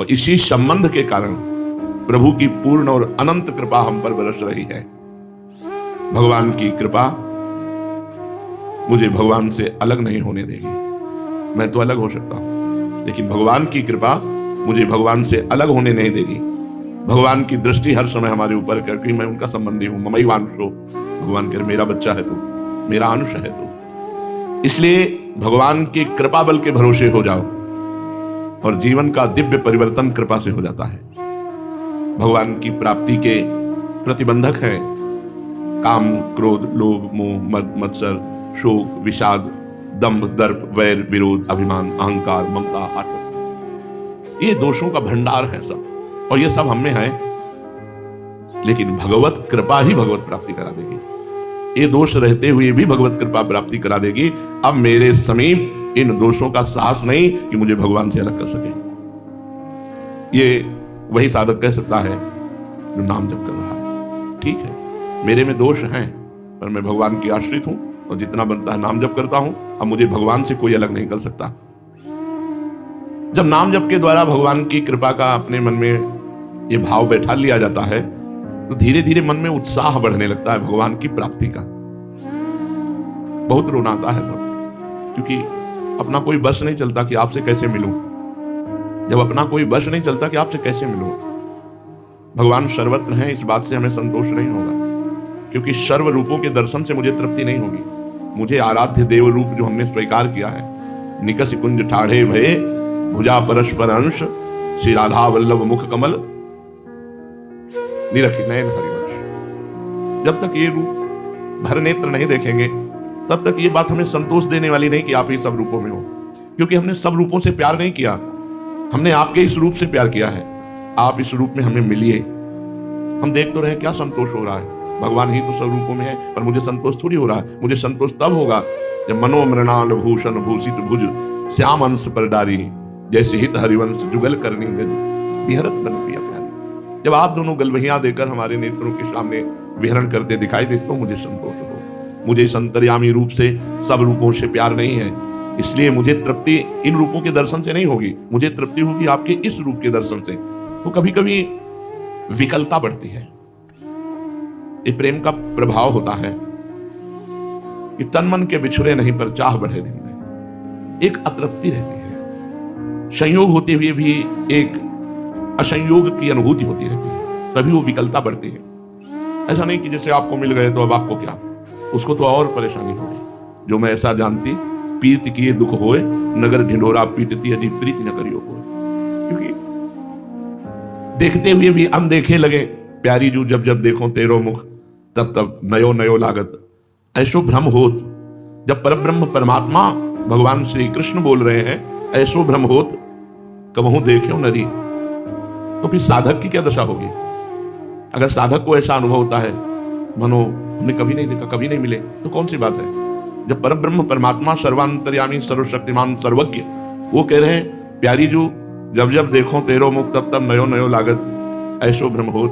और इसी संबंध के कारण प्रभु की पूर्ण और अनंत कृपा हम पर बरस रही है। भगवान की कृपा मुझे भगवान से अलग नहीं होने देगी। मैं तो अलग हो सकता हूं, लेकिन भगवान की कृपा मुझे भगवान से अलग होने नहीं देगी। भगवान की दृष्टि हर समय हमारे ऊपर, क्योंकि मैं उनका संबंधी हूं। ममैवांशो, भगवान कह मेरा बच्चा है तू, मेरा अंश है तू। इसलिए भगवान की कृपा बल के भरोसे हो जाओ और जीवन का दिव्य परिवर्तन कृपा से हो जाता है। भगवान की प्राप्ति के प्रतिबंधक है काम, क्रोध, लोभ, मोह, मद, मत्सर, शोक, विषाद, दंभ, दर्प, वैर, विरोध, अभिमान, अहंकार, ममता, आत्म। ये दोषों का भंडार है सब, और ये सब हम में है। लेकिन भगवत कृपा ही भगवत प्राप्ति करा देगी। ये दोष रहते हुए भी भगवत कृपा प्राप्ति करा देगी। अब मेरे समीप इन दोषों का साहस नहीं कि मुझे भगवान से अलग कर सके। ये वही साधक कह सकता है जो नाम जप कर रहा है। ठीक है, मेरे में दोष हैं, पर मैं भगवान की आश्रित हूं और जितना बनता है नाम जप करता हूं। अब मुझे भगवान से कोई अलग नहीं कर सकता। जब नाम जप के द्वारा भगवान की कृपा का अपने मन में ये भाव बैठा लिया जाता है, तो धीरे धीरे मन में उत्साह बढ़ने लगता है भगवान की प्राप्ति का। बहुत रोना आता है तब, क्योंकि अपना कोई बस नहीं चलता कि आपसे कैसे मिलूं। जब अपना कोई बस नहीं चलता कि आपसे कैसे मिलूं। भगवान सर्वत्र हैं, इस बात से हमें संतोष नहीं होगा, क्योंकि सर्व रूपों के दर्शन से मुझे तृप्ति नहीं होगी। मुझे आराध्य देव रूप जो हमने स्वीकार किया है, निकस कुंज ठाढ़े भये, भुजा परस्पर अंश, श्री राधा वल्लभ मुख कमल, निरखी नयन हरिवंश। जब तक ये रूप भर नेत्र नहीं देखेंगे, तब तक ये बात हमें संतोष देने वाली नहीं कि आप ही सब रूपों में हो, क्योंकि हमने सब रूपों से प्यार नहीं किया। हमने आपके इस रूप से प्यार किया है। आप इस रूप में हमें मिलिए। हम देख तो रहे क्या संतोष हो रहा है। भगवान ही तो सब रूपों में है, पर मुझे संतोष थोड़ी हो रहा है। मुझे संतोष तब होगा जब मनोमृणाल भूषण भूषित भुज, श्याम अंश पर डारी, जैसे हित हरिवंश जुगल करनी गज, विहरत बन पिया प्यारी। जब आप दोनों गलवहियां देकर हमारे नेत्रों के सामने विहरण करते दिखाई देते तो मुझे संतोष हो। मुझे इस अंतर्यामी रूप से, सब रूपों से प्यार नहीं है, इसलिए मुझे तृप्ति इन रूपों के दर्शन से नहीं होगी। मुझे तृप्ति होगी आपके इस रूप के दर्शन से। तो कभी कभी विकलता बढ़ती है। ये प्रेम का प्रभाव होता है कि तन मन के बिछुड़े नहीं पर चाह बढ़े दिन में। एक अतृप्ति रहती है, संयोग होते हुए भी एक असंयोग की अनुभूति होती रहती है, तभी वो विकलता बढ़ती है। ऐसा नहीं कि जैसे आपको मिल गए तो अब आपको क्या, उसको तो और परेशानी होगी। जो मैं ऐसा जानती, पीत किए दुख होए, नगर ढिंढोरा पीटती अजी प्रीति न करियो कोई। क्योंकि देखते हुए भी अनदेखे लगे, प्यारी जू जब जब देखो तेरो मुख, तब तब नयो नयो लागत, ऐसो भ्रम होत। जब परब्रह्म परमात्मा भगवान श्री कृष्ण बोल रहे हैं, ऐसो भ्रम होत कबहू देख्यो नरी, तो फिर साधक की क्या दशा होगी। अगर साधक को ऐसा अनुभव होता है, मनो हमने कभी नहीं देखा, कभी नहीं मिले, तो कौन सी बात है। जब परब्रह्म परमात्मा सर्वांतर्यामी सर्वशक्तिमान सर्वज्ञ वो कह रहे हैं, प्यारी जू जब जब देखो तेरो मुख, तब तब नयो नयो लागत, ऐसो भ्रम होत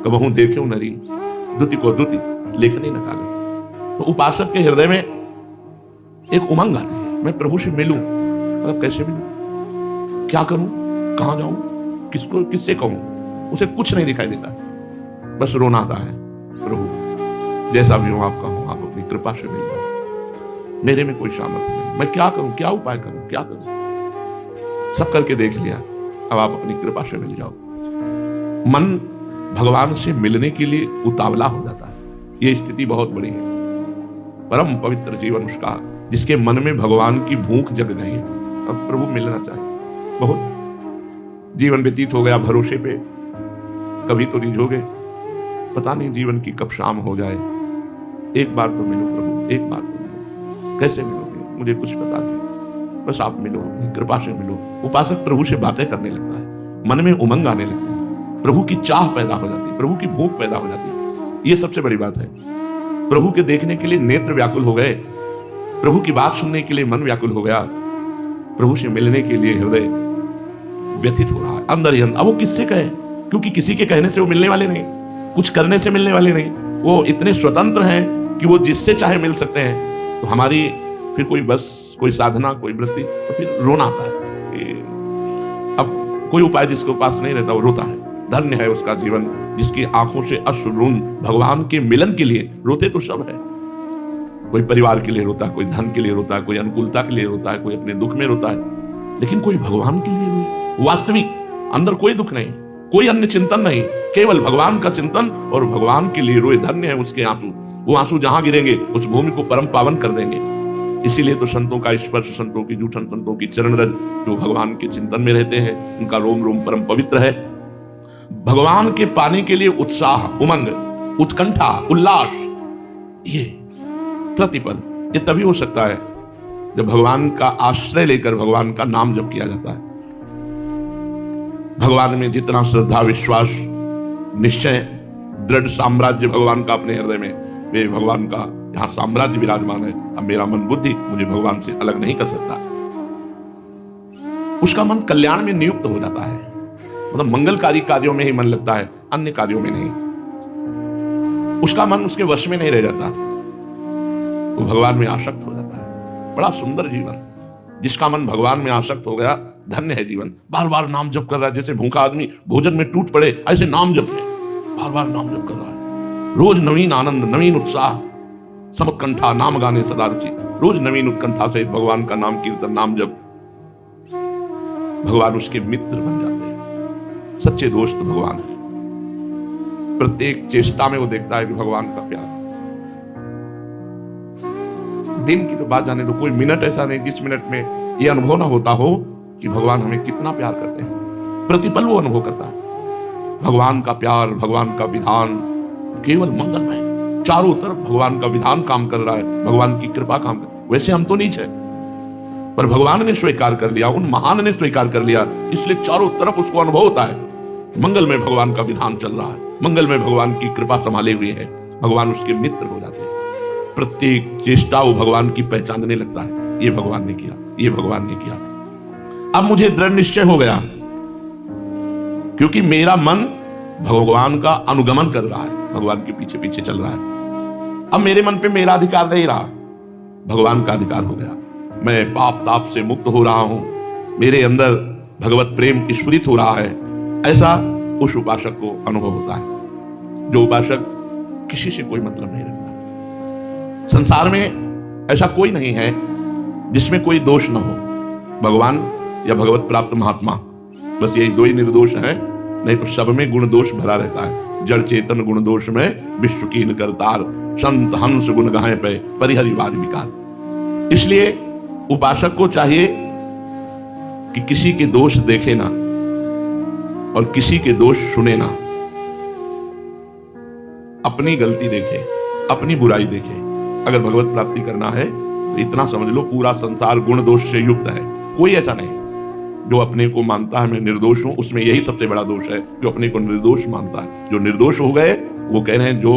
कबहू देख्यो नरी, दुति को दुति लेखनी न कागत। तो उपासक के हृदय में एक उमंग आती है, मैं प्रभु से मिलूं, मतलब कैसे मिलूं, क्या करूं, कहां जाऊं, किसको किससे कहूं। उसे कुछ नहीं दिखाई देता, बस रोना आता है, प्रभु जैसा भी हो आपका हो, आप अपनी कृपा से मिल जाओ। मेरे में कोई सामर्थ्य नहीं, मैं क्या करूं, क्या उपाय करूं, क्या करूं। सब करके देख लिया, अब आप अपनी कृपा से मिल जाओ। मन भगवान से मिलने के लिए उतावला हो जाता है। यह स्थिति बहुत बड़ी है। परम पवित्र जीवन उसका जिसके मन में भगवान की भूख जग गई है, अब प्रभु मिलना चाहिए। बहुत जीवन व्यतीत हो गया भरोसे पे, कभी तो रिझोगे, पता नहीं जीवन की कब शाम हो जाए। एक बार तो मिलो प्रभु, एक बार तो मिलो। कैसे मिलोगे मुझे कुछ पता नहीं, बस आप मिलो, कृपा से मिलो। उपासक प्रभु से बातें करने लगता है, मन में उमंग आने लगती है, प्रभु की चाह पैदा हो जाती है, प्रभु की भूख पैदा हो जाती है। ये सबसे बड़ी बात है। प्रभु के देखने के लिए नेत्र व्याकुल हो गए, प्रभु की बात सुनने के लिए मन व्याकुल हो गया, प्रभु से मिलने के लिए हृदय व्यथित हो रहा है अंदर ही अंदर। अब वो किससे कहे, क्योंकि किसी के कहने से वो मिलने वाले नहीं, कुछ करने से मिलने वाले नहीं। वो इतने स्वतंत्र हैं कि वो जिससे चाहे मिल सकते हैं। तो हमारी फिर कोई बस, कोई साधना, कोई वृत्ति, तो फिर रोना आता है कि अब कोई उपाय जिसके पास नहीं रहता वो रोता है। धन्य है उसका जीवन जिसकी आंखों से अश्रुन भगवान के मिलन के लिए। रोते तो सब है, कोई परिवार के लिए रोता है, कोई धन के लिए रोता है, कोई अनुकूलता के लिए रोता है, कोई अपने दुख में रोता है, लेकिन कोई भगवान के लिए रोए। वास्तविक अंदर कोई दुख नहीं, कोई अन्य चिंतन नहीं, केवल भगवान का चिंतन और भगवान के लिए रोए। धन्य है उसके आंसू, वो आंसू जहां गिरेंगे उस भूमि को परम पावन कर देंगे। इसीलिए तो संतों का स्पर्श, संतों की जूठन, संतों की चरण रज जो भगवान के चिंतन में रहते हैं, उनका रोम रोम परम पवित्र है। भगवान के पाने के लिए उत्साह, उमंग, उत्कंठा, उल्लास, ये प्रतिपल, ये तभी हो सकता है जब भगवान का आश्रय लेकर भगवान का नाम जप किया जाता है। भगवान में जितना श्रद्धा, विश्वास, निश्चय, दृढ़ साम्राज्य भगवान का अपने हृदय में, वे भगवान का यहां साम्राज्य विराजमान है। अब मेरा मन बुद्धि मुझे भगवान से अलग नहीं कर सकता। उसका मन कल्याण में नियुक्त हो जाता है, मतलब मंगलकारी कार्यों में ही मन लगता है, अन्य कार्यों में नहीं। उसका मन उसके वश में नहीं रह जाता, वो भगवान में आसक्त हो जाता है। बड़ा सुंदर जीवन, जिसका मन भगवान में आसक्त हो गया, धन्य है जीवन। बार बार नाम जप कर रहा है, जैसे भूखा आदमी भोजन में टूट पड़े ऐसे नाम जप में बार बार नाम जप कर रहा है। रोज नवीन आनंद, नवीन उत्साह, समुत्कंठा, नाम गाने सदा रुचि, रोज नवीन उत्कंठा सहित भगवान का नाम कीर्तन, नाम जप। भगवान उसके मित्र बन जाते हैं, सच्चे दोस्त भगवान है। प्रत्येक चेष्टा में वो देखता है कि भगवान का प्यार। दिन की तो बात जाने दो, कोई मिनट ऐसा नहीं जिस मिनट में ये अनुभव ना होता हो कि भगवान हमें कितना प्यार करते हैं। प्रतिपल वो अनुभव करता है भगवान का प्यार, भगवान का विधान केवल मंगलमय। चारों तरफ भगवान का विधान काम कर रहा है, भगवान की कृपा काम कर। वैसे हम तो नीच है, पर भगवान ने स्वीकार कर लिया, उन महान ने स्वीकार कर लिया, इसलिए चारों तरफ उसको अनुभव होता है मंगल में भगवान का विधान चल रहा है, मंगल में भगवान की कृपा संभाले हुए है। भगवान उसके मित्र हो जाते हैं। प्रत्येक चेष्टा वो भगवान की पहचानने लगता है, ये भगवान ने किया, ये भगवान ने किया। अब मुझे दृढ़ निश्चय हो गया, क्योंकि मेरा मन भगवान का अनुगमन कर रहा है, भगवान के पीछे पीछे चल रहा है। अब मेरे मन पे मेरा अधिकार नहीं रहा, भगवान का अधिकार हो गया। मैं पाप ताप से मुक्त हो रहा हूं, मेरे अंदर भगवत प्रेम स्फुरित हो रहा है। ऐसा उस उपासक को अनुभव होता है, जो उपासक किसी से कोई मतलब नहीं रखता। संसार में ऐसा कोई नहीं है जिसमें कोई दोष न हो, भगवान या भगवत प्राप्त महात्मा, बस यही दो ही निर्दोष हैं, नहीं तो सब में गुण दोष भरा रहता है। जड़ चेतन गुण दोष में विश्व कीन करतार, संत हंस गुण गाहे पे परिहरिवाद विकार। इसलिए उपासक को चाहिए कि किसी के दोष देखे ना और किसी के दोष सुने ना, अपनी गलती देखे, अपनी बुराई देखे। अगर भगवत प्राप्ति करना है तो इतना समझ लो, पूरा संसार गुण दोष से युक्त है। कोई ऐसा नहीं जो अपने को मानता है मैं निर्दोष हूं, उसमें यही सबसे बड़ा दोष है, जो अपने को निर्दोष मानता है। जो निर्दोष हो गए वो कह रहे हैं जो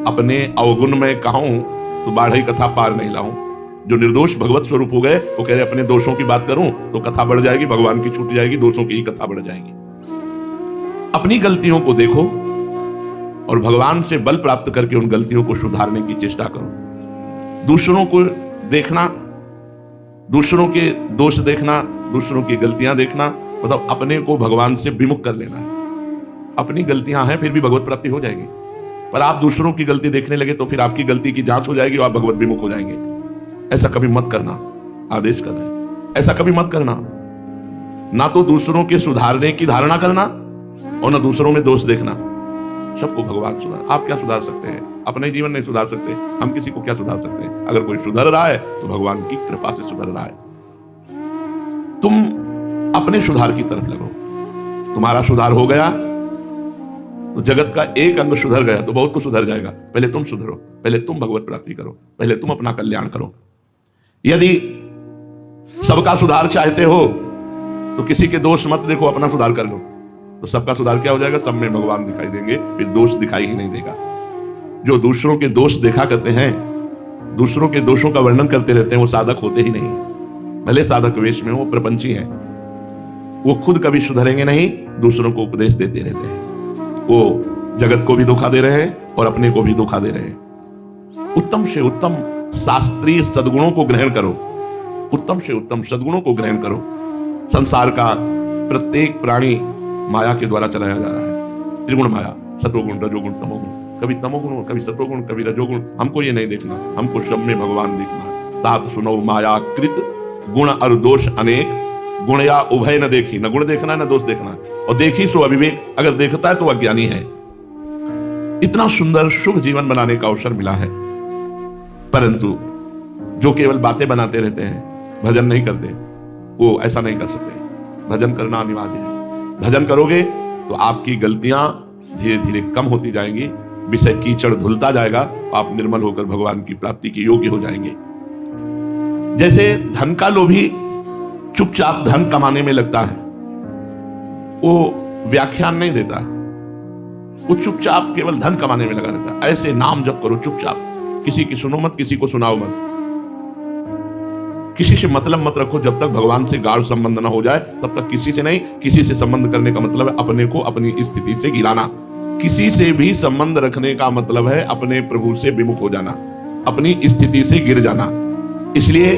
अपने अवगुण में कहूं तो बाढ़ई कथा पार नहीं लाऊं। जो निर्दोष भगवत स्वरूप हो गए वो कह रहे अपने दोषों की बात करूं तो कथा बढ़ जाएगी, भगवान की छूट जाएगी, दोषों की ही कथा बढ़ जाएगी। अपनी गलतियों को देखो और भगवान से बल प्राप्त करके उन गलतियों को सुधारने की चेष्टा करो। दूसरों को देखना, दूसरों के दोष देखना, दूसरों की गलतियां देखना, मतलब अपने को भगवान से विमुख कर लेना है। अपनी गलतियां हैं फिर भी भगवत प्राप्ति हो जाएगी, पर आप दूसरों की गलती देखने लगे तो फिर आपकी गलती की जांच हो जाएगी और आप भगवत विमुख हो जाएंगे। ऐसा कभी मत करना, आदेश कर रहे हैं, ऐसा कभी मत करना। ना तो दूसरों के सुधारने की धारणा करना और ना दूसरों में दोष देखना। सबको भगवान सुधार। आप क्या सुधार सकते हैं? अपने जीवन नहीं सुधार सकते, हम किसी को क्या सुधार सकते हैं? अगर कोई सुधर रहा है तो भगवान की कृपा से सुधर रहा है। तुम अपने सुधार की तरफ लगो। तुम्हारा सुधार हो गया तो जगत का एक अंग सुधर गया तो बहुत कुछ सुधर जाएगा। पहले तुम सुधरो, पहले तुम भगवत प्राप्ति करो, पहले तुम अपना कल्याण करो। यदि सबका सुधार चाहते हो तो किसी के दोष मत देखो, अपना सुधार कर लो, तो सबका सुधार क्या हो जाएगा? सब में भगवान दिखाई देंगे, फिर दोष दिखाई ही नहीं देगा। जो दूसरों के दोष देखा करते हैं, दूसरों के दोषों का वर्णन करते रहते हैं, वो साधक होते ही नहीं। भले साधक वेश में वो प्रपंची हैं, वो खुद कभी सुधरेंगे नहीं, दूसरों को उपदेश देते रहते हैं। वो जगत को भी धोखा दे रहे हैं और अपने को भी धोखा दे रहे हैं। उत्तम से उत्तम शास्त्रीय सद्गुणों को ग्रहण करो, उत्तम से उत्तम सद्गुणों को ग्रहण करो। संसार का प्रत्येक प्राणी माया के द्वारा चलाया जा रहा है। त्रिगुण माया, सत्वगुण, रजोगुण, तमोगुण, कभी तमोगुण, कभी सत्वगुण, कभी रजोगुण। हमको ये नहीं देखना, हमको सब में भगवान देखना। तात सुनो माया कृत गुण और दोष अनेक, गुण या उभय न देखी। न गुण देखना न दोष देखना, और देखी सो अविवेक। अगर देखता है तो अज्ञानी है। इतना सुंदर शुभ जीवन बनाने का अवसर मिला है, परंतु जो केवल बातें बनाते रहते हैं, भजन नहीं करते, वो ऐसा नहीं कर सकते। भजन करना अनिवार्य है। भजन करोगे तो आपकी गलतियां धीरे धीरे कम होती जाएंगी, विषय कीचड़ धुलता जाएगा, आप निर्मल होकर भगवान की प्राप्ति के योग्य हो जाएंगे। जैसे धन का लोभी चुपचाप धन कमाने में लगता है, वो व्याख्यान नहीं देता, वो चुपचाप केवल धन कमाने में लगा रहता है। ऐसे नाम जप करो चुपचाप, किसी की सुनो मत, किसी को सुनाओ मत, किसी से मतलब मत रखो। जब तक भगवान से गाढ़ संबंध ना हो जाए तब तक किसी से नहीं। किसी से संबंध करने का मतलब है अपने को अपनी स्थिति से गिराना। किसी से भी संबंध रखने का मतलब है अपने प्रभु से विमुख हो जाना, अपनी स्थिति से गिर जाना। इसलिए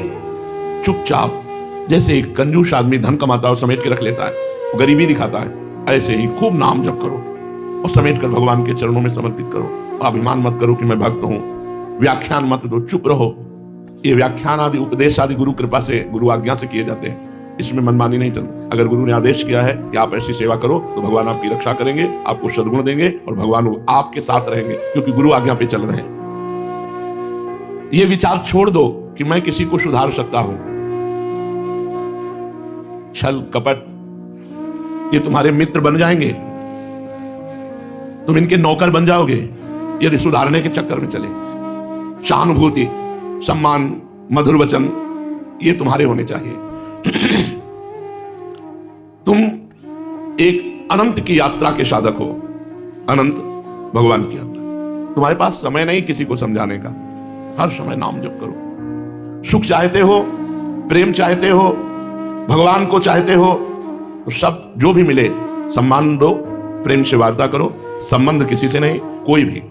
चुपचाप, जैसे एक कंजूस आदमी धन कमाता है और समेट के रख लेता है, गरीबी दिखाता है, ऐसे ही खूब नाम जप करो और समेट कर भगवान के चरणों में समर्पित करो। अभिमान मत करो कि मैं भक्त हूं, व्याख्यान मत दो, चुप रहो। ये व्याख्यान आदि उपदेश आदि गुरु कृपा से, गुरु आज्ञा से किए जाते हैं, इसमें मनमानी नहीं चलती। अगर गुरु ने आदेश किया है कि आप ऐसी सेवा करो तो भगवान आपकी रक्षा करेंगे, आपको सद्गुण देंगे और भगवान आपके साथ रहेंगे, क्योंकि गुरु आज्ञा पे चल रहे हैं। ये विचार छोड़ दो कि मैं किसी को सुधार सकता हूं। छल कपट ये तुम्हारे मित्र बन जाएंगे, तुम इनके नौकर बन जाओगे यदि सुधारने के चक्कर में चले। सहानुभूति, सम्मान, मधुर वचन ये तुम्हारे होने चाहिए। तुम एक अनंत की यात्रा के साधक हो, अनंत भगवान की यात्रा। तुम्हारे पास समय नहीं किसी को समझाने का, हर समय नाम जप करो। सुख चाहते हो, प्रेम चाहते हो, भगवान को चाहते हो, तो सब जो भी मिले सम्मान दो, प्रेम से वार्ता करो। संबंध किसी से नहीं, कोई भी।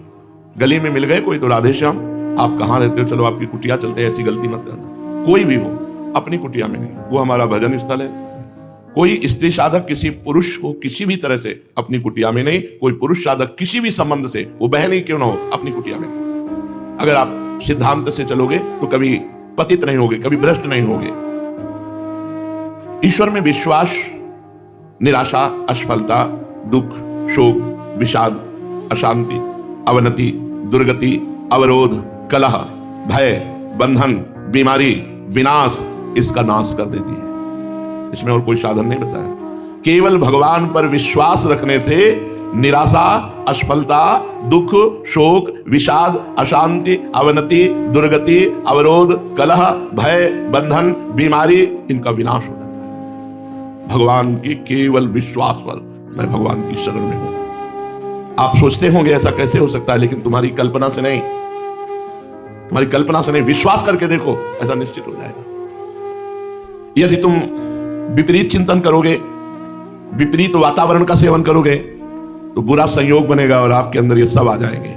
गली में मिल गए कोई तो राधे श्याम, आप कहां रहते हो, चलो आपकी कुटिया चलते हैं, ऐसी गलती मत करना। कोई भी हो, अपनी कुटिया में नहीं, वो हमारा भजन स्थल है। कोई स्त्री साधक किसी पुरुष को किसी भी तरह से अपनी कुटिया में नहीं, कोई पुरुष साधक किसी भी संबंध से, वो बहन ही क्यों ना हो, अपनी कुटिया में नहीं। अगर आप सिद्धांत से चलोगे तो कभी पतित नहीं होगे, कभी भ्रष्ट नहीं होगे। ईश्वर में विश्वास, निराशा, असफलता, दुख, शोक, विषाद, अशांति, अवनति, दुर्गति, अवरोध, कलह, भय, बंधन, बीमारी, विनाश, इसका नाश कर देती है। इसमें और कोई साधन नहीं बताया। केवल भगवान पर विश्वास रखने से निराशा, असफलता, दुख, शोक, विषाद, अशांति, अवनति, दुर्गति, अवरोध, कलह, भय, बंधन, बीमारी, इनका विनाश हो जाता है। भगवान के केवल विश्वास पर मैं भगवान की शरण में हूं। आप सोचते होंगे ऐसा कैसे हो सकता है, लेकिन तुम्हारी कल्पना से नहीं, तुम्हारी कल्पना से नहीं, विश्वास करके देखो, ऐसा निश्चित हो जाएगा। यदि तुम विपरीत चिंतन करोगे, विपरीत वातावरण का सेवन करोगे, तो बुरा संयोग बनेगा और आपके अंदर ये सब आ जाएंगे,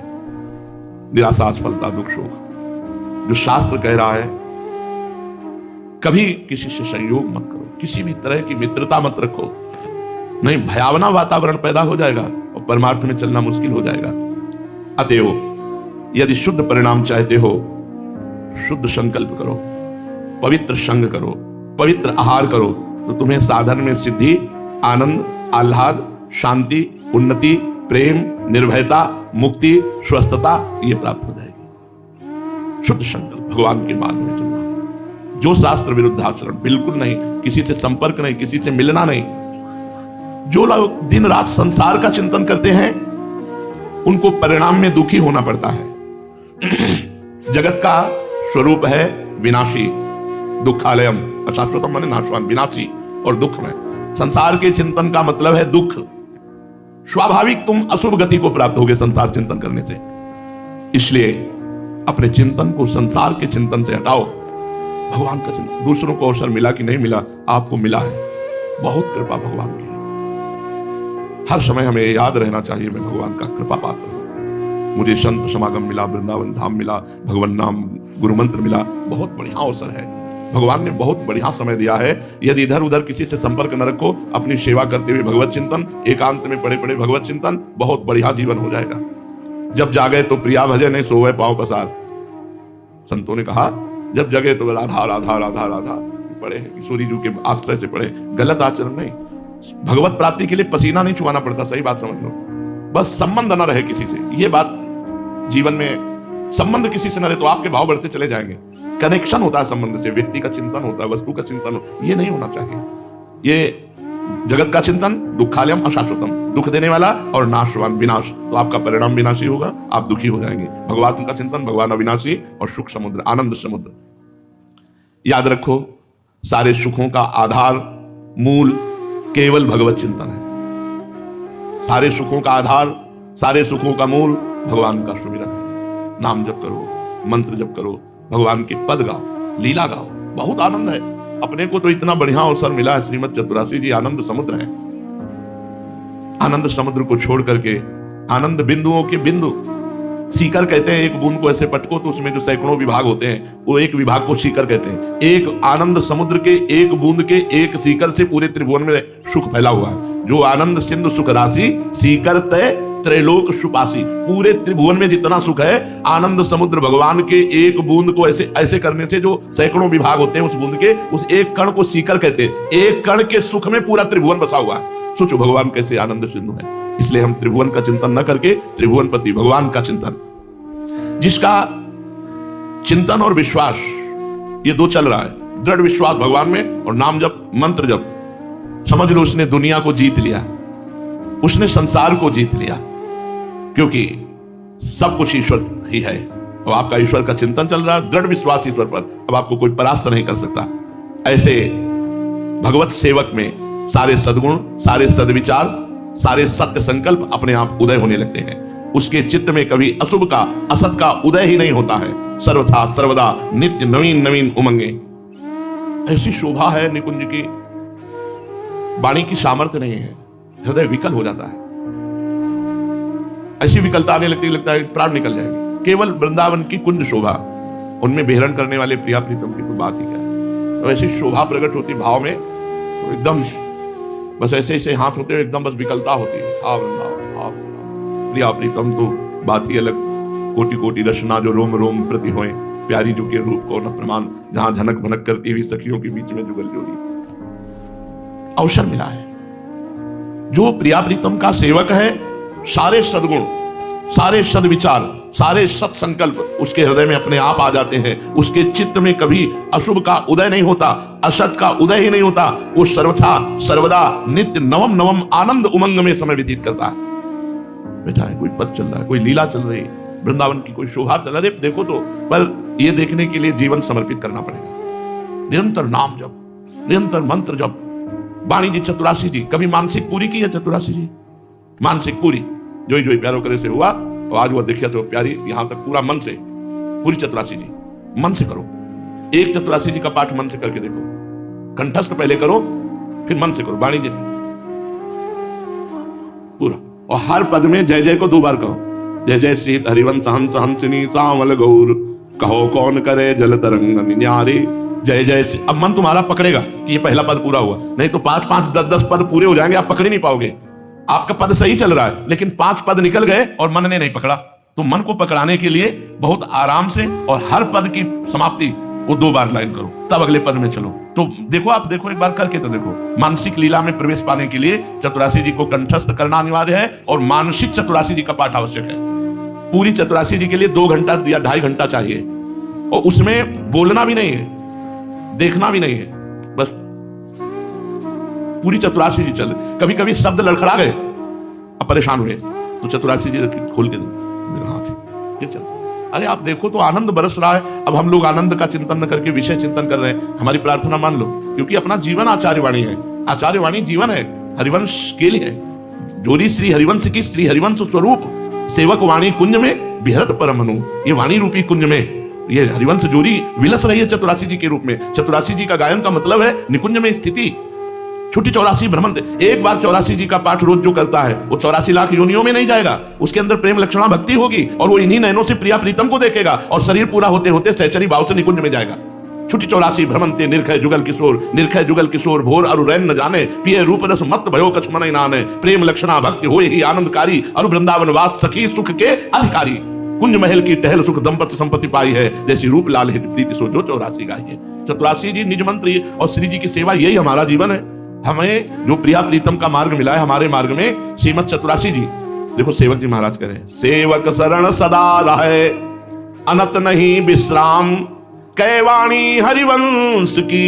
निराशा, असफलता, दुख, शोक। जो शास्त्र कह रहा है, कभी किसी से संयोग मत करो, किसी भी तरह की मित्रता मत रखो, नहीं भयावना वातावरण पैदा हो जाएगा और परमार्थ में चलना मुश्किल हो जाएगा। अतएव यदि शुद्ध परिणाम चाहते हो, शुद्ध संकल्प करो, पवित्र संग करो, पवित्र आहार करो, तो तुम्हें साधन में सिद्धि, आनंद, आह्लाद, शांति, उन्नति, प्रेम, निर्भयता, मुक्ति, स्वस्थता ये प्राप्त हो जाएगी। शुद्ध संकल्प, भगवान के मार्ग में चलना, जो शास्त्र विरुद्ध आचरण बिल्कुल नहीं, किसी से संपर्क नहीं, किसी से मिलना नहीं। जो लोग दिन रात संसार का चिंतन करते हैं उनको परिणाम में दुखी होना पड़ता है। जगत का स्वरूप है विनाशी, दुखालयम, अशाश्वतम माने नाशवान, विनाशी और दुख में। संसार के चिंतन का मतलब है दुख। स्वाभाविक तुम अशुभ गति को प्राप्त होगे संसार चिंतन करने से। इसलिए अपने चिंतन को संसार के चिंतन से हटाओ, भगवान का चिंतन। दूसरों को अवसर मिला कि नहीं मिला, आपको मिला है, बहुत कृपा भगवान की। हर समय हमें याद रहना चाहिए मैं भगवान का कृपा पात्र हूं। मुझे संत समागम मिला, वृंदावन धाम मिला, भगवान नाम गुरु मंत्र मिला, बहुत बढ़िया अवसर है, भगवान ने बहुत बढ़िया समय दिया है। यदि इधर उधर किसी से संपर्क न रखो, अपनी सेवा करते हुए भगवत चिंतन, एकांत में पड़े पड़े भगवत चिंतन, बहुत बढ़िया जीवन हो जाएगा। जब जागे तो प्रिया भजे, नहीं सोवे पांव पसार। संतों ने कहा जब जगे तो राधा राधा राधा राधा पढ़े, किशोरी जी के आश्रय से पढ़े। गलत आचरण नहीं। भगवत प्राप्ति के लिए पसीना नहीं छुआना पड़ता, सही बात समझ लो। बस संबंध न रहे किसी से, ये बात जीवन में, संबंध किसी से न रहे तो आपके भाव बढ़ते चले जाएंगे। कनेक्शन होता है संबंध से, व्यक्ति का चिंतन होता है, वस्तु का चिंतन, ये नहीं होना चाहिए। ये जगत का चिंतन दुखालयम अशाश्वतम, दुख देने वाला और नाशवान, विनाश, तो आपका परिणाम विनाशी होगा, आप दुखी हो जाएंगे। भगवान का चिंतन, भगवान अविनाशी और सुख समुद्र, आनंद समुद्र। याद रखो, सारे सुखों का आधार, मूल केवल भगवत चिंतन है। सारे सुखों का आधार, सारे सुखों का मूल भगवान का सुमिरन है। नाम जप करो, मंत्र जप करो, भगवान के पद गाओ, लीला गाओ, बहुत आनंद है। अपने को तो इतना बढ़िया अवसर मिला है, श्रीमद चतुरासी जी आनंद समुद्र है। आनंद समुद्र को छोड़ करके आनंद बिंदुओं के बिंदु, सीकर कहते हैं, एक बूंद को ऐसे पटको तो उसमें जो सैकड़ों विभाग होते हैं, वो एक विभाग को सीकर कहते हैं। एक आनंद समुद्र के एक बूंद के एक सीकर से पूरे त्रिभुवन में सुख फैला हुआ है। जो आनंद सिंधु सुख राशि, सीकर तय त्रैलोक सुपासी, पूरे त्रिभुवन में जितना सुख है, आनंद समुद्र भगवान के एक बूंद को ऐसे ऐसे करने से जो सैकड़ों विभाग होते हैं उस बूंद के, उस एक कण को सीकर कहते हैं। एक कण के सुख में पूरा त्रिभुवन बसा हुआ है। सोचो भगवान कैसे आनंद सिंधु है। इसलिए हम त्रिभुवन का चिंतन न करके त्रिभुवनपति भगवान का चिंतन, जिसका चिंतन और विश्वास ये दो चल रहा है, दृढ़ विश्वास भगवान में और नाम जप, मंत्र जप, समझ लो उसने दुनिया को जीत लिया, उसने संसार को जीत लिया, क्योंकि सब कुछ ईश्वर ही है। अब आपका ईश्वर का चिंतन चल रहा है, दृढ़ विश्वास ईश्वर पर, अब आपको कोई परास्त नहीं कर सकता। ऐसे भगवत सेवक में सारे सद्गुण, सारे सद्विचार, सारे सत्य संकल्प अपने आप उदय होने लगते हैं। उसके चित्त में कभी अशुभ का, असत का उदय ही नहीं होता है। सर्वथा सर्वदा नित्य नवीन नवीन उमंगे। ऐसी शोभा है निकुंज की, वाणी की सामर्थ्य नहीं है, हृदय विकल हो जाता है। ऐसी विकलता आने लगती, लगता है प्राण निकल जाएंगे। केवल वृंदावन की कुंज शोभा, उनमें बेहरण करने वाले प्रिया प्रीतम की तो बात ही क्या है। तो ऐसी शोभा प्रकट होती भाव में, तो एकदम बस ऐसे ऐसे हाथ होते हुए एकदम बस विकलता होती है। हा वृंदावन, हा वृंदावन, प्रिया प्रीतम तो बात ही अलग। कोटि कोटि रचना जो रोम रोम प्रति होए, प्यारी जो के रूप को न प्रमाण, जहां झनक भनक करती हुई सखियों के बीच में जुगल जोड़ी। अवसर मिला है। जो प्रिया प्रीतम का सेवक है, सारे सद्गुण, सारे सद्विचार, सारे सत्संकल्प उसके हृदय में अपने आप आ जाते हैं। उसके चित्त में कभी अशुभ का उदय नहीं होता, असत का उदय ही नहीं होता। वो सर्वथा सर्वदा नित्य नवम नवम आनंद उमंग में समय व्यतीत करता है। बेटा है, कोई पद चल रहा है, कोई लीला चल रही है, वृंदावन की कोई शोभा चल रही है, देखो तो। पर यह देखने के लिए जीवन समर्पित करना पड़ेगा। निरंतर नाम जप, निरंतर मंत्र जप। वाणी जी चतुरासी जी कभी मानसिक पूरी की है? चतुरासी जी मानसिक पूरी जो ही प्यारो करे से हुआ, और आज वो देखिए तो प्यारी यहां तक पूरा मन से, पूरी चतुरासी जी मन से करो। एक चतुरासी जी का पाठ मन से करके देखो, कंठस्थ पहले करो फिर मन से करो। वाणी जी पूरा, और हर पद में जय जय को 2 बार कहो। जय जय श्री हरिवंश हंस हंसिनी सांवल गौर, कहो कौन करे जल तरंग न्यारे। जय जय से, अब मन तुम्हारा पकड़ेगा कि ये पहला पद पूरा हुआ, नहीं तो 5-5, 10-10 पद पूरे हो जाएंगे, आप पकड़ ही नहीं पाओगे। आपका पद सही चल रहा है, लेकिन 5 पद निकल गए और मन ने नहीं पकड़ा। तो मन को पकड़ाने के लिए बहुत आराम से और हर पद की समाप्ति वो 2 बार लाइन करो, तब अगले पद में चलो। तो देखो, आप देखो, एक बार करके तो देखो। मानसिक लीला में प्रवेश पाने के लिए चतुरासी जी को कंठस्थ करना अनिवार्य है, और मानसिक चतुरासी जी का पाठ आवश्यक है। पूरी चतुरासी जी के लिए 2 घंटा या 2.5 घंटा चाहिए, और उसमें बोलना भी नहीं है, देखना भी नहीं है, बस पूरी चतुरासी जी चल। कभी कभी शब्द लड़खड़ा गए, अब परेशान हुए, तो चतुरासी जी खोल के दो, हाँ ठीक, फिर चल। अरे आप देखो तो आनंद बरस रहा है। अब हम लोग आनंद का चिंतन न करके विषय चिंतन कर रहे हैं। हमारी प्रार्थना मान लो, क्योंकि अपना जीवन आचार्यवाणी है, आचार्यवाणी जीवन है, हरिवंश के लिए है। जोरी श्री हरिवंश की श्री हरिवंश स्वरूप, सेवक वाणी कुंज में बिहरत परमनु। ये वाणी रूपी कुंज में ये हरिवंश जोरी विलस रही है चतुरासी जी के रूप में। चतुरासी जी का गायन का मतलब है निकुंज में स्थिति। छुट्टी 84 भ्रमंत, एक बार 84 जी का पाठ रोज जो करता है वो 84 लाख योनियों में नहीं जाएगा। उसके अंदर प्रेम लक्षणा भक्ति होगी, और वो इन्हीं नयनों से प्रिया प्रीतम को देखेगा, और शरीर पूरा होते होते सहचरी भाव से निकुंज में जाएगा। छुटी 84 भ्रमंते निर्खय जुगल किशोर भोर अरु रैन न जाने पिए रूप रस मत भयो कछ मन नाने प्रेम लक्षणा भक्ति होए ही आनंदकारी अरु वृंदावन वास सखी सुख के अधिकारी कुंज महल की टहल सुख दंपति संपत्ति पाई है जैसी रूप लाल हित प्रीति सो जो 84 गाई है। चतुरासी जी निज मंत्र और श्री जी की सेवा यही हमारा जीवन है। हमें जो प्रिया प्रीतम का मार्ग मिला है हमारे मार्ग में श्रीमद चतुरासी जी। देखो सेवक जी महाराज करें, सेवक शरण सदा रहे अनत नहीं विश्राम कैवाणी हरिवंश की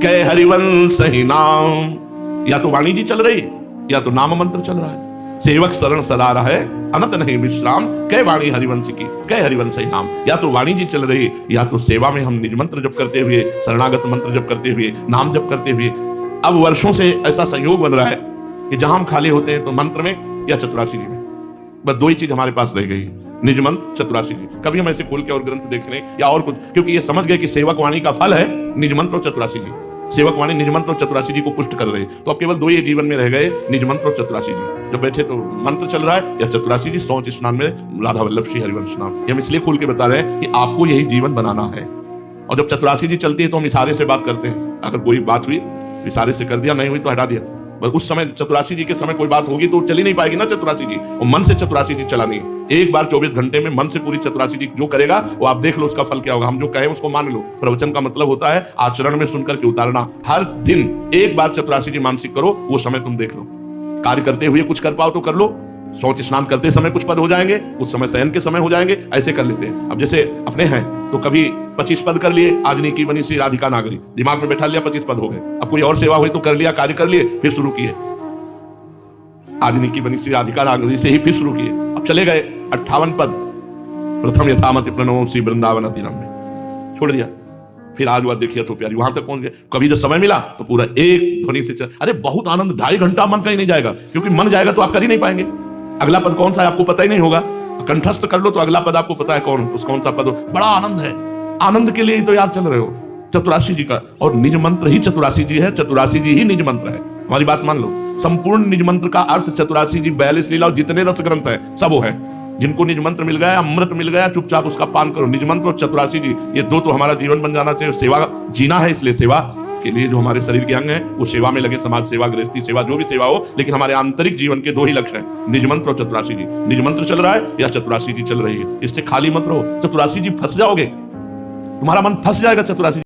कै हरिवंश ही नाम। या तो वाणी जी चल रही या तो नाम मंत्र चल रहा है। सेवक शरण सदा रहे अनत नहीं विश्राम कै वाणी हरिवंश की कै हरिवंश ही नाम। या तो वाणी जी चल रही या तो सेवा में हम निज मंत्र जप करते हुए शरणागत मंत्र जप करते हुए नाम जप करते हुए। अब वर्षों से ऐसा संयोग बन रहा है कि जहां हम खाली होते हैं तो मंत्र में या चतुरासी जी में, बस दो ही चीज हमारे पास रह गई, निज मंत्र चतुरासी जी। कभी हम ऐसे खोल के और ग्रंथ देख लें या और कुछ, क्योंकि ये समझ गए कि सेवक वाणी का फल है निज मंत्र और चतुरासी जी। सेवक वाणी निज मंत्र और चतुरासी जी को पुष्ट कर रहे हैं। तो अब केवल दो ही जीवन में रह गए, निज मंत्र और चतुरासी जी। जब बैठे तो मंत्र चल रहा है या चतुरासी जी शौच स्नान में राधा वल्लभ श्री हरिवंश नाम। हम इसलिए खोल के बता रहे हैं कि आपको यही जीवन बनाना है। और जब चतुरासी जी चलती है तो हम इशारे से बात करते हैं। अगर कोई बात हुई इशारे से कर दिया, नहीं हुई तो हटा दिया। बस उस समय चतुरासी जी के समय कोई बात होगी तो चली नहीं पाएगी ना चतुरासी जी। और मन से चतुरासी जी चलानी है। एक बार 24 घंटे में मन से पूरी चतुरासी जी जो करेगा वो आप देख लो उसका फल क्या होगा। हम जो कहें उसको मान लो। प्रवचन का मतलब होता है आचरण में सुनकर के उतारना। हर दिन एक बार चतुरासी जी मानसिक करो, वो समय तुम देख लो। कार्य करते हुए कुछ कर पाओ तो कर लो। शौच स्नान करते समय कुछ पद हो जाएंगे, उस समय शयन के समय हो जाएंगे, ऐसे कर लेते हैं। अब जैसे अपने हैं तो कभी 25 पद कर लिए, आज की बनी श्री राधिका नागरी, दिमाग में बैठा लिया 25 पद हो गए। अब कोई और सेवा हुई तो कर लिया, कार्य कर लिए, फिर शुरू किए आज की बनी श्री राधिका नागरी से ही फिर शुरू किए। अब चले गए 58 पद, प्रथम यथामति प्रणव श्री वृंदावन अतिरम में छोड़ दिया। फिर आज वह देखिए तो प्यारी वहां तक पहुंच गए। कभी जब समय मिला तो पूरा एक ध्वनि से अरे बहुत आनंद, 2.5 घंटा मन कहीं नहीं जाएगा, क्योंकि मन जाएगा तो आप कर ही नहीं पाएंगे। अगला पद कौन सा है आपको पता ही नहीं होगा। कंठस्थ कर लो तो अगला पद आपको पता है कौन सा पद हो। बड़ा आनंद है, आनंद के लिए ही तो याद चल रहे हो चतुरासी जी का। और निज मंत्र ही चतुरासी जी है, चतुरासी जी ही निज मंत्र है। हमारी बात मान लो। संपूर्ण निज मंत्र का अर्थ चतुरासी जी 42 लीला और जितने रस ग्रंथ है सब वो है। जिनको निज मंत्र मिल गया, अमृत मिल गया, चुपचाप उसका पान करो। निज मंत्र और चतुरासी जी ये दो तो हमारा जीवन बन जाना चाहिए। सेवा जीना है, इसलिए सेवा के लिए जो हमारे शरीर के अंग है वो सेवा में लगे, समाज सेवा, गृहस्थी सेवा, जो भी सेवा हो। लेकिन हमारे आंतरिक जीवन के दो ही लक्ष्य हैं, निज मंत्र और चतुरासी जी। निज मंत्र चल रहा है या चतुरासी जी चल रही है, इससे खाली मत रहो। चतुरासी जी फंस जाओगे, तुम्हारा मन फंस जाएगा चतुरासी